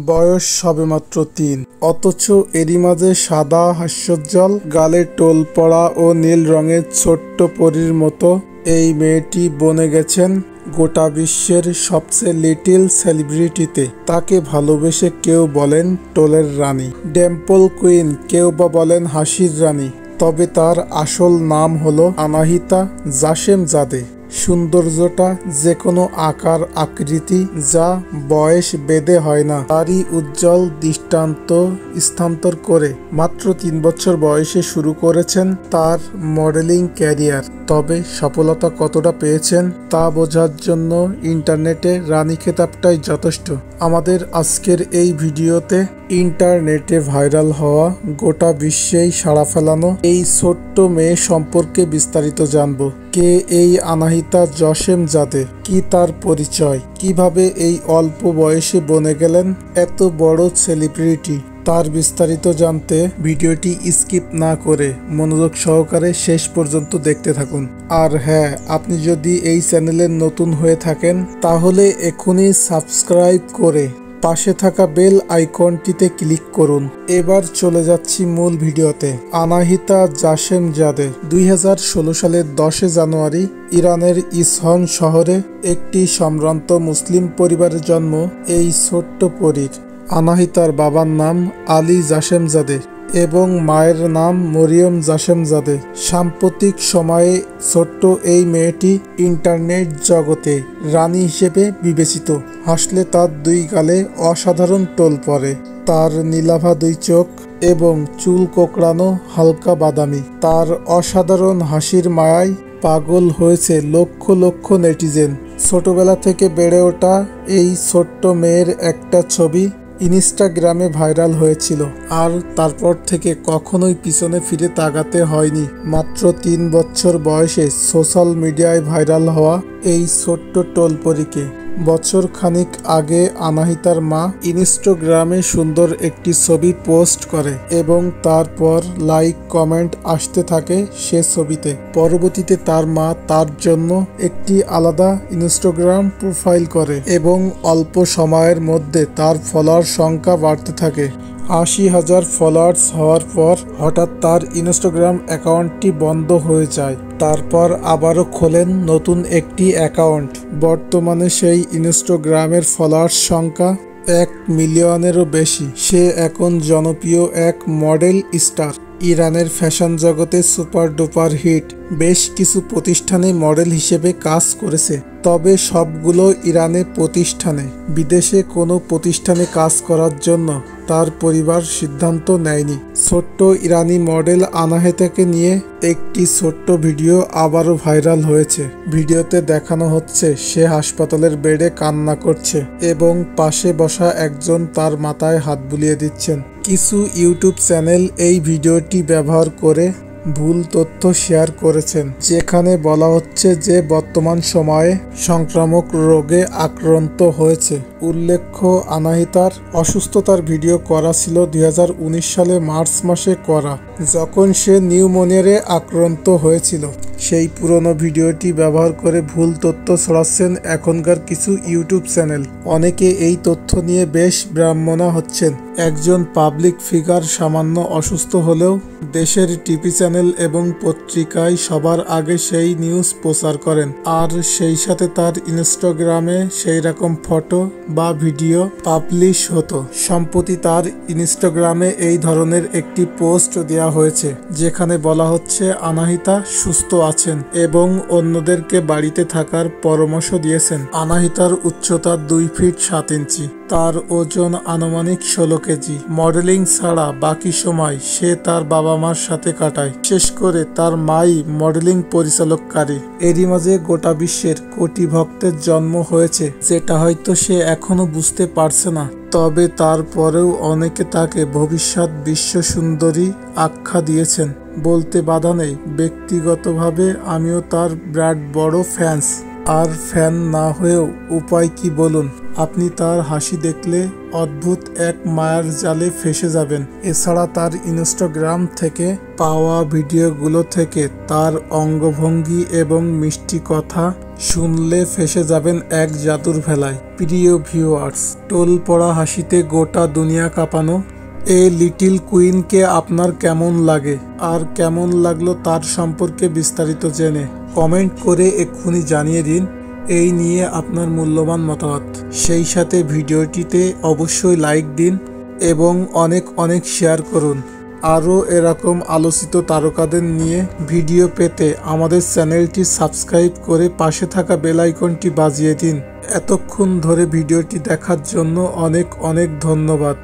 বয়স সবেমাত্র ৩, অথচ এরই মাঝে সাদা হাস্যোজ্জ্বল গালে টোল পড়া ও নীল রঙের ছোট্ট পরীর মতো এই মেয়েটি বনে গেছেন গোটা বিশ্বের সবচেয়ে লিটল সেলিব্রিটিতে। তাকে ভালোবেসে কেউ বলেন টোলের রানী, ডেম্পল কুইন, কেউ বা বলেন হাসির রানী। তবে তার আসল নাম হলো আনাহিতা জাশেমজাদে। সৌন্দর্যটা যে কোনো আকার আকৃতি যা বয়স বেদে হয় না, তারই উজ্জ্বল দৃষ্টান্ত স্থানান্তর করে মাত্র ৩ বছর বয়সে শুরু করেছেন তার মডেলিং ক্যারিয়ার। তবে সফলতা কতটা পেয়েছেন তা বোঝার জন্য ইন্টারনেটে রানী খেতাবটাই যথেষ্ট। আমাদের আজকের এই ভিডিওতে ইন্টারনেটে ভাইরাল হওয়া, গোটা বিশ্বেই সাড়া ফেলানো এই ছোট্ট মেয়ে সম্পর্কে বিস্তারিত জানব। কে এই আনাহিতা জাশেমজাদে, কি তার পরিচয়, কিভাবে এই অল্প বয়সে বনে গেলেন এত বড় সেলিব্রিটি, তার বিস্তারিত জানতে ভিডিওটি স্কিপ না করে মনোযোগ সহকারে শেষ পর্যন্ত দেখতে থাকুন। আর হ্যাঁ, আপনি যদি এই চ্যানেলে নতুন হয়ে থাকেন তাহলে এখনই সাবস্ক্রাইব করে পাশে থাকা বেল আইকনটিতে ক্লিক করুন। এবার চলে যাচ্ছি মূল ভিডিওতে। আনাহিতা জাশেমজাদে 2016 সালের 10 জানুয়ারি ইরানের ইসফাহান শহরে একটি সম্ভ্রান্ত মুসলিম পরিবারে জন্ম এই ছোট্ট পরীর। আনাহিতার বাবার নাম আলী জাশেমজাদে এবং মায়ের নাম মরিয়ম জাশেমজাদে। সাম্প্রতিক সময়ে ছোট্ট এই মেয়েটি ইন্টারনেট জগতে রানী হিসেবে বিবেচিত। হাসলে তার 2 গালে অসাধারণ টোল পড়ে, তার নীলাভা 2 চোখ এবং চুল কোঁকড়ানো হালকা বাদামি। তার অসাধারণ হাসির মায়ায় পাগল হয়েছে লক্ষ লক্ষ নেটিজেন। ছোটবেলা থেকে বেড়ে ওঠা এই ছোট্ট মেয়ের একটা ছবি ইনস্টাগ্রামে ভাইরাল হয়েছিল, আর তারপর থেকে কখনোই পিছনে ফিরে তাকাতে হয়নি। মাত্র 3 বছর বয়সে সোশ্যাল মিডিয়ায় ভাইরাল হওয়া এই ছোট্ট টোলপরীকে বছর খানিক আগে আনাহিতার মা ইনস্টাগ্রামে সুন্দর একটি ছবি পোস্ট করে এবং তারপর লাইক কমেন্ট আসতে থাকে সে ছবিতে। পরবর্তীতে তার মা তার জন্য একটি আলাদা ইনস্টাগ্রাম প্রোফাইল করে এবং অল্প সময়ের মধ্যে তার ফলোয়ার সংখ্যা বাড়তে থাকে। 80,000 ফলোয়ার্স হওয়ার পর হঠাৎ তার ইনস্টাগ্রাম অ্যাকাউন্টটি বন্ধ হয়ে যায়। তারপর আবারও খোলেন নতুন একটি অ্যাকাউন্ট। বর্তমানে সেই ইনস্টাগ্রামের ফলোয়ার্স সংখ্যা 1 মিলিয়নেরও বেশি। সে এখন জনপ্রিয় এক মডেল স্টার। ইরানের ফ্যাশন জগতে সুপার ডুপার হিট। বেশ কিছু প্রতিষ্ঠানে মডেল হিসেবে কাজ করেছে, তবে সবগুলো ইরানে প্রতিষ্ঠানে। বিদেশে কোনো প্রতিষ্ঠানে কাজ করার জন্য তার পরিবার সিদ্ধান্ত নেয়নি। ছোট্ট ইরানি মডেল আনাহিতাকে নিয়ে একটি ছোট্ট ভিডিও আবারও ভাইরাল হয়েছে। ভিডিওতে দেখানো হচ্ছে সে হাসপাতালের বেডে কান্না করছে এবং পাশে বসা একজন তার মাথায় হাত বুলিয়ে দিচ্ছেন। কিছু ইউটিউব চ্যানেল এই ভিডিওটি ব্যবহার করে ভুল তথ্য শেয়ার করেছেন, যেখানে বলা হচ্ছে যে বর্তমান সময়ে সংক্রামক রোগে আক্রান্ত হয়েছে। উল্লেখ্য, আনাহিতার অসুস্থতার ভিডিও করা ছিল 2019 সালে মার্চ মাসে করা, যখন সে নিউমোনিয়ারে আক্রান্ত হয়েছিল। সেই পুরনো ভিডিওটি ব্যবহার করে ভুল তথ্য ছড়াচ্ছেন এখনকার কিছু ইউটিউব চ্যানেল। অনেকে এই তথ্য নিয়ে বেশ বিড়ম্বনা হচ্ছেন। একজন পাবলিক ফিগার সামান্য অসুস্থ হলেও দেশের টিভি চ্যানেল এবং পত্রিকায় সবার আগে সেই নিউজ প্রচার করেন, আর সেই সাথে তার ইনস্টাগ্রামে সেই রকম ফটো বা ভিডিও পাবলিশ হতো। সম্প্রতি তার ইনস্টাগ্রামে এই ধরনের একটি পোস্ট দেওয়া হয়েছে, যেখানে বলা হচ্ছে আনাহিতা সুস্থ আছেন এবং অন্যদেরকে বাড়িতে থাকার পরামর্শ দিয়েছেন। আনাহিতার উচ্চতা 2 ফিট 7 ইঞ্চি, তার ওজন আনুমানিক 16 কেজি। মডেলিং ছাড়া বাকি সময় সে তার বাবা মার সাথে কাটায়, বিশেষ করে তার মাই মডেলিং পরিচালককারী। এরই মাঝে গোটা বিশ্বের কোটি ভক্তের জন্ম হয়েছে, যেটা হয়তো সে এখনো বুঝতে পারছে না। তবে তারপরেও অনেকে তাকে ভবিষ্যৎ বিশ্ব সুন্দরী আখ্যা দিয়েছেন। বলতে বাধা নেই, ব্যক্তিগতভাবে আমিও তার বিরাট বড় ফ্যান্স। আর ফ্যান না হয়েও উপায় কি বলুন? আপনি তার হাসি দেখলে অদ্ভুত এক মায়ার জালে ফেসে যাবেন। এছাড়া তার ইনস্টাগ্রাম থেকে পাওয়া ভিডিওগুলো থেকে তার অঙ্গভঙ্গি এবং মিষ্টি কথা শুনলে ফেসে যাবেন এক জাদুর ভেলায়। প্রিয় ভিউয়ার্স, টোল পড়া হাসিতে গোটা দুনিয়া কাঁপানো এই লিটিল কুইনকে আপনার কেমন লাগে, আর কেমন লাগলো তার সম্পর্কে বিস্তারিত জেনে কমেন্ট করে এক্ষুনি জানিয়ে দিন এই নিয়ে আপনার মূল্যবান মতামত। সেই সাথে ভিডিওটিতে অবশ্যই লাইক দিন এবং অনেক অনেক শেয়ার করুন। আরও এরকম আলোচিত তারকাদের নিয়ে ভিডিও পেতে আমাদের চ্যানেলটি সাবস্ক্রাইব করে পাশে থাকা বেল আইকনটি বাজিয়ে দিন। এতক্ষণ ধরে ভিডিওটি দেখার জন্য অনেক অনেক ধন্যবাদ।